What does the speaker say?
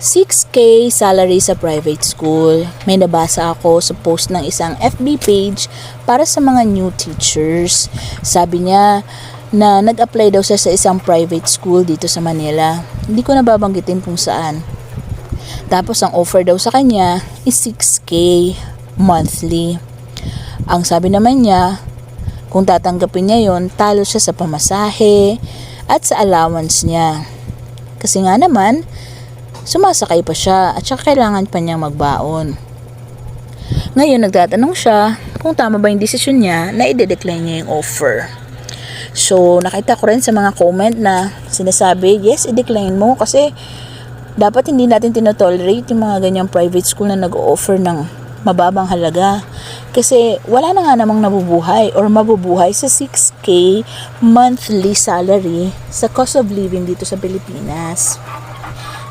6K salary sa private school. May nabasa ako sa post ng isang FB page para sa mga new teachers. Sabi niya na nag-apply daw siya sa isang private school dito sa Manila. Hindi ko nababanggitin kung saan. Tapos ang offer daw sa kanya is 6K monthly. Ang sabi naman niya, kung tatanggapin niya yon, talo siya sa pamasahe at sa allowance niya. Kasi nga naman, sumasakay pa siya at saka kailangan pa niyang magbaon. Ngayon nagtatanong siya kung tama ba yung desisyon niya na i-decline niya yung offer. So nakita ko rin sa mga comment na sinasabi, yes, i-decline mo kasi dapat hindi natin tinotolerate yung mga ganyang private school na nag-o-offer ng mababang halaga. Kasi wala na nga namang nabubuhay or mabubuhay sa 6K monthly salary sa cost of living dito sa Pilipinas.